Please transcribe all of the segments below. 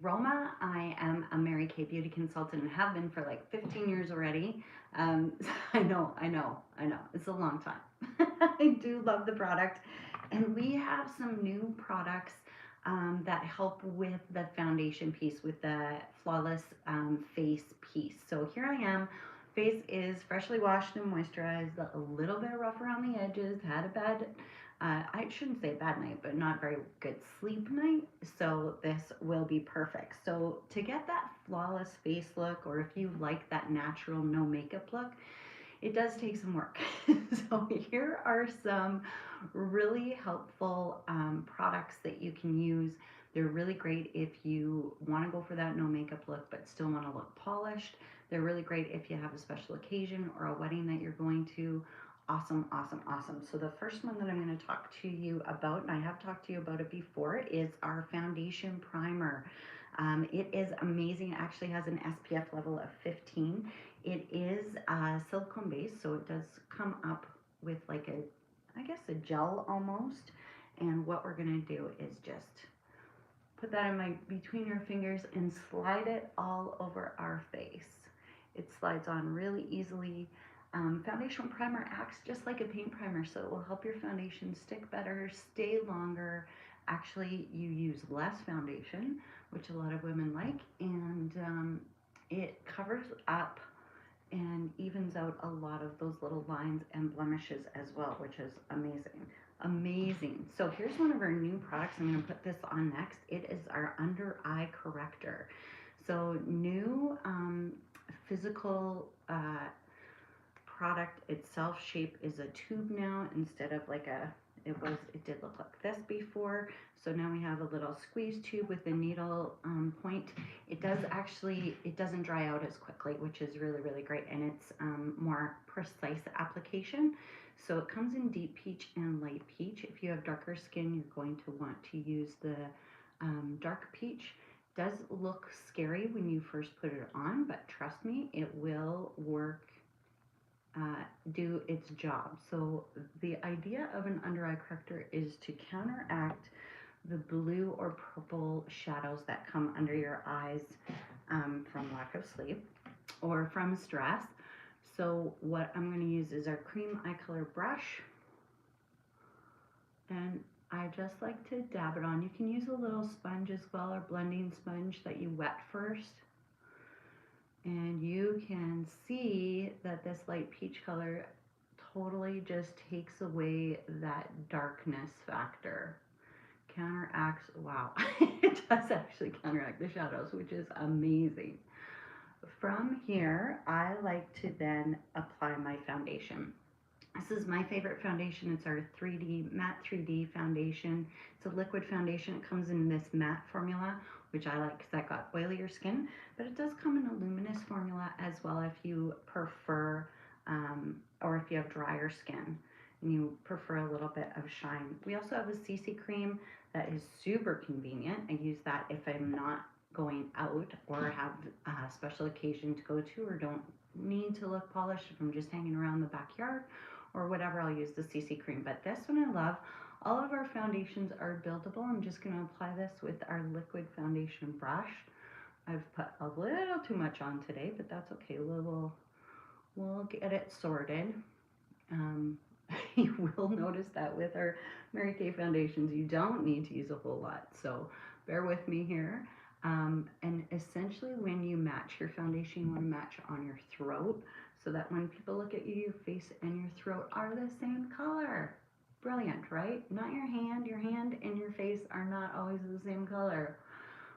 Roma, I am a Mary Kay beauty consultant and have been for like 15 years already. I know. It's a long time. I do love the product. And we have some new products that help with the foundation piece, with the flawless face piece. So here I am. Face is freshly washed and moisturized, a little bit rough around the edges, had a bad I shouldn't say bad night, but not very good sleep night. So this will be perfect. So to get that flawless face look, or if you like that natural no makeup look, it does take some work. So here are some really helpful products that you can use. They're really great if you want to go for that no makeup look but still want to look polished. They're really great if you have a special occasion or a wedding that you're going to. Awesome, awesome, awesome. So the first one that I'm going to talk to you about, and I have talked to you about it before, is our foundation primer. It is amazing. It actually has an SPF level of 15. It is silicone based, so it does come up with like I guess a gel almost. And what we're gonna do is just put that in between your fingers and slide it all over our face. It slides on really easily. Foundation primer acts just like a paint primer, so it will help your foundation stick better, stay longer. Actually, you use less foundation, which a lot of women like, and it covers up and evens out a lot of those little lines and blemishes as well, which is amazing. Amazing. So here's one of our new products. I'm going to put this on next. It is our Under Eye Corrector. So new physical product itself shape is a tube now instead of like it did look like this before. So now we have a little squeeze tube with a needle point. It doesn't dry out as quickly, which is really, really great. And it's more precise application. So it comes in deep peach and light peach. If you have darker skin, you're going to want to use the dark peach. Does look scary when you first put it on, but trust me, it will work, do its job. So the idea of an under eye corrector is to counteract the blue or purple shadows that come under your eyes from lack of sleep or from stress. So what I'm going to use is our cream eye color brush, and I just like to dab it on. You can use a little sponge as well, or blending sponge that you wet first. And you can see that this light peach color totally just takes away that darkness factor. Counteracts, wow, it does actually counteract the shadows, which is amazing. From here, I like to then apply my foundation. This is my favorite foundation. It's our 3D matte 3D foundation. It's a liquid foundation. It comes in this matte formula, which I like because I got oilier skin, but it does come in a luminous formula as well if you prefer, or if you have drier skin and you prefer a little bit of shine. We also have a CC cream that is super convenient. I use that if I'm not going out or have a special occasion to go to, or don't need to look polished if I'm just hanging around the backyard or whatever. I'll use the CC cream, but this one I love. All of our foundations are buildable. I'm just going to apply this with our liquid foundation brush. I've put a little too much on today, but that's okay. We'll get it sorted. You will notice that with our Mary Kay foundations, you don't need to use a whole lot. So bear with me here. And essentially when you match your foundation, you want to match on your throat so that when people look at you, your face and your throat are the same color. Brilliant, right? Not your hand. Your hand and your face are not always the same color.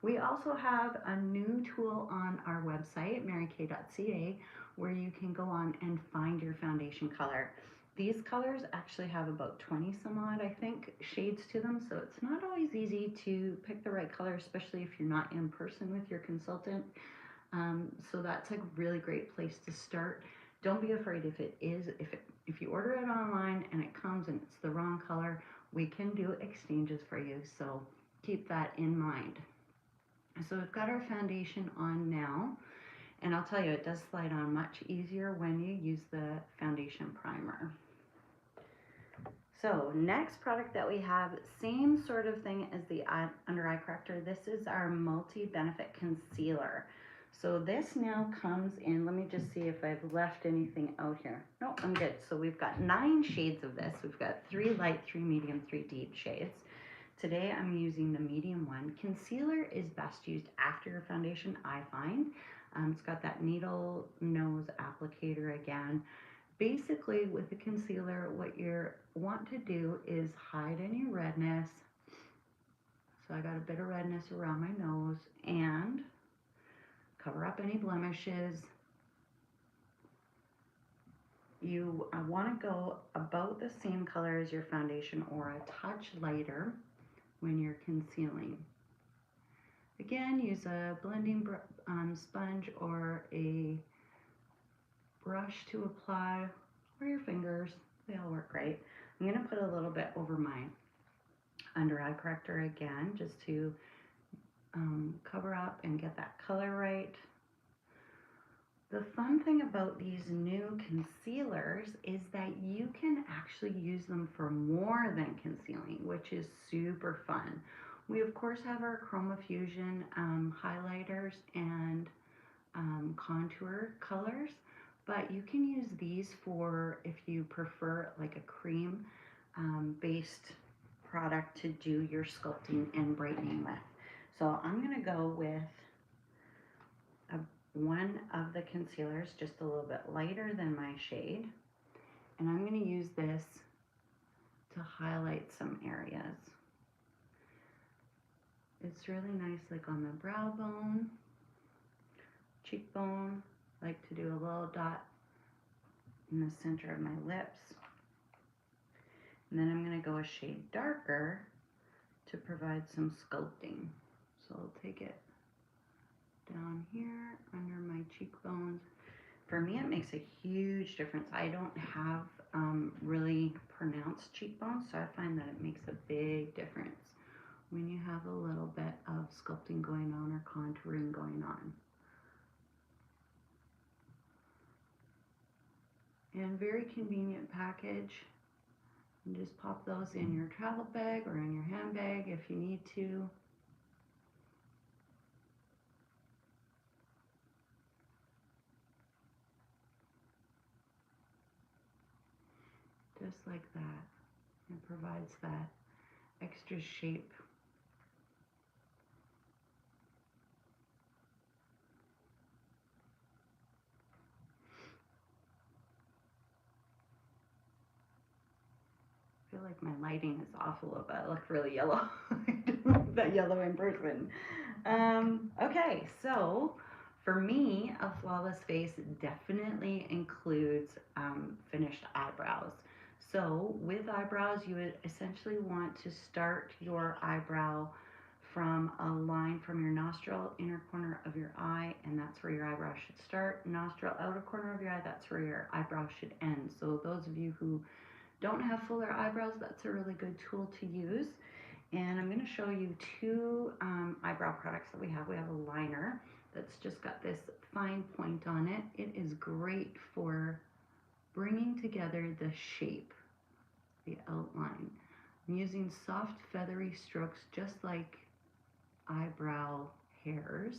We also have a new tool on our website, marykay.ca, where you can go on and find your foundation color. These colors actually have about 20 some odd, I think, shades to them, so it's not always easy to pick the right color, especially if you're not in person with your consultant. So that's a really great place to start. Don't be afraid if you order it online and it comes and it's the wrong color, we can do exchanges for you, so keep that in mind. So we've got our foundation on now, and I'll tell you, it does slide on much easier when you use the foundation primer. So next product that we have, same sort of thing as the under eye corrector. This is our multi-benefit concealer. So this now comes in, let me just see if I've left anything out here. No, I'm good. So we've got 9 shades of this. We've got 3 light, 3 medium, 3 deep shades. Today I'm using the medium one. Concealer is best used after your foundation, I find. It's got that needle nose applicator again. Basically, with the concealer, what you want to do is hide any redness. So I got a bit of redness around my nose, and cover up any blemishes. You want to go about the same color as your foundation or a touch lighter when you're concealing. Again, use a blending sponge or a brush to apply, or your fingers. They all work great. I'm going to put a little bit over my under eye corrector again, just to cover up and get that color right. The fun thing about these new concealers is that you can actually use them for more than concealing, which is super fun. We of course have our Chroma Fusion highlighters and contour colors, but you can use these for if you prefer like a cream based product to do your sculpting and brightening with. So I'm going to go with one of the concealers, just a little bit lighter than my shade, and I'm going to use this to highlight some areas. It's really nice like on the brow bone, cheekbone. I like to do a little dot in the center of my lips, and then I'm going to go a shade darker to provide some sculpting. So I'll take it down here under my cheekbones. For me, it makes a huge difference. I don't have really pronounced cheekbones, so I find that it makes a big difference when you have a little bit of sculpting going on or contouring going on. And very convenient package. And just pop those in your travel bag or in your handbag if you need to. Just like that. It provides that extra shape. I feel like my lighting is off a little bit. I look really yellow. I don't look that yellow in person. Okay, so for me, a flawless face definitely includes finished eyebrows. So with eyebrows, you would essentially want to start your eyebrow from a line from your nostril, inner corner of your eye, and that's where your eyebrow should start. Nostril, outer corner of your eye, that's where your eyebrow should end. So those of you who don't have fuller eyebrows, that's a really good tool to use. And I'm going to show you 2 eyebrow products that we have. We have a liner that's just got this fine point on it. It is great for bringing together the shape, the outline. I'm using soft feathery strokes just like eyebrow hairs,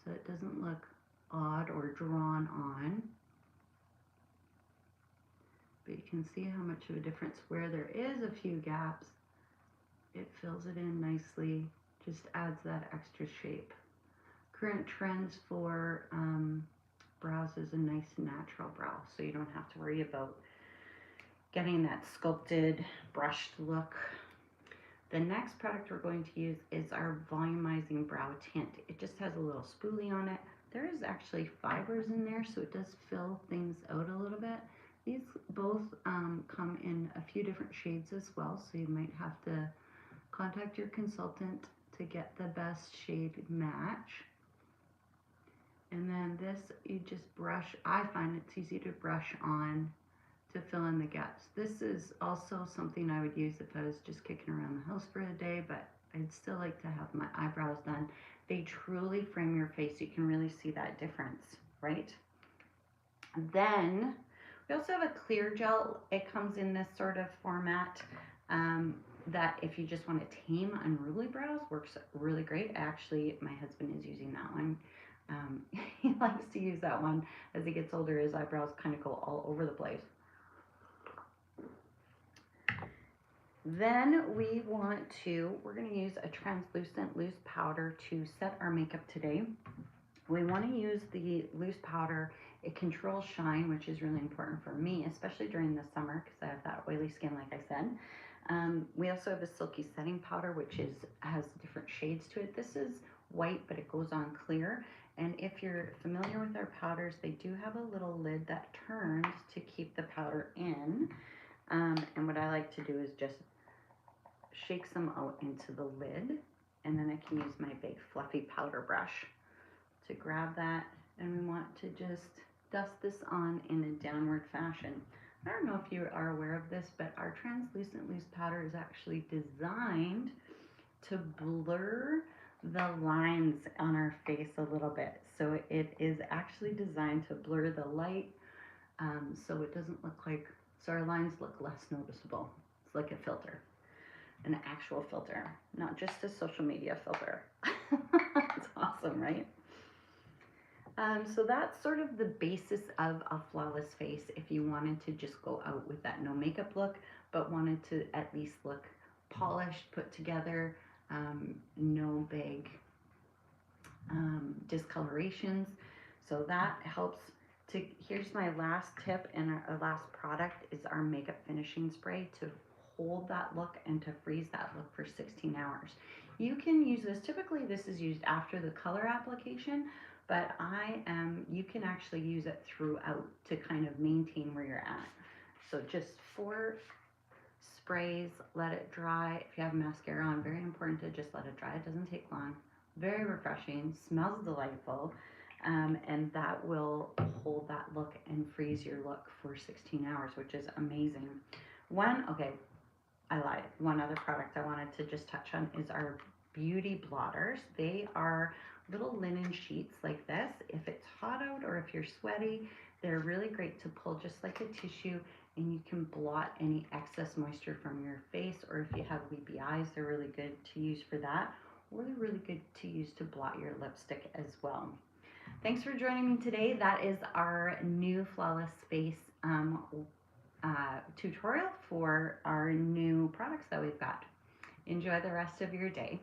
so it doesn't look odd or drawn on. But you can see how much of a difference where there is a few gaps, it fills it in nicely, just adds that extra shape. Current trends for brows is a nice natural brow, so you don't have to worry about getting that sculpted, brushed look. The next product we're going to use is our Volumizing Brow Tint. It just has a little spoolie on it. There is actually fibers in there, so it does fill things out a little bit. These both come in a few different shades as well, so you might have to contact your consultant to get the best shade match. And then this, you just brush. I find it's easy to brush on to fill in the gaps. This is also something I would use if I was just kicking around the house for a day, but I'd still like to have my eyebrows done. They truly frame your face. You can really see that difference, right? Then We also have a clear gel. It comes in this sort of format that if you just want to tame unruly brows, works really great. Actually, my husband is using that one. He likes to use that one. As he gets older, his eyebrows kind of go all over the place. Then we're going to use a translucent loose powder to set our makeup today. We want to use the loose powder. It controls shine, which is really important for me, especially during the summer because I have that oily skin, like I said. We also have a silky setting powder, which has different shades to it. This is white, but it goes on clear. And if you're familiar with our powders, they do have a little lid that turns to keep the powder in. And what I like to do is just shake some out into the lid, and then I can use my big fluffy powder brush to grab that. And we want to just dust this on in a downward fashion. I don't know if you are aware of this, but our translucent loose powder is actually designed to blur the lines on our face a little bit. So it is actually designed to blur the light, so it doesn't look like, so our lines look less noticeable. It's like a filter, an actual filter, not just a social media filter. It's awesome, right? So that's sort of the basis of a flawless face if you wanted to just go out with that no makeup look, but wanted to at least look polished, put together, no big discolorations. So that helps to, here's my last tip, and our last product is our makeup finishing spray to hold that look and to freeze that look for 16 hours. You can use this, typically this is used after the color application, but you can actually use it throughout to kind of maintain where you're at. So just 4 sprays, let it dry. If you have mascara on, very important to just let it dry. It doesn't take long. Very refreshing, smells delightful, and that will hold that look and freeze your look for 16 hours, which is amazing. I lied. One other product I wanted to just touch on is our beauty blotters. They are little linen sheets like this. If it's hot out or if you're sweaty, they're really great to pull just like a tissue, and you can blot any excess moisture from your face, or if you have weepy eyes, they're really good to use for that, or they're really good to use to blot your lipstick as well. Thanks for joining me today. That is our new Flawless Face tutorial for our new products that we've got. Enjoy the rest of your day.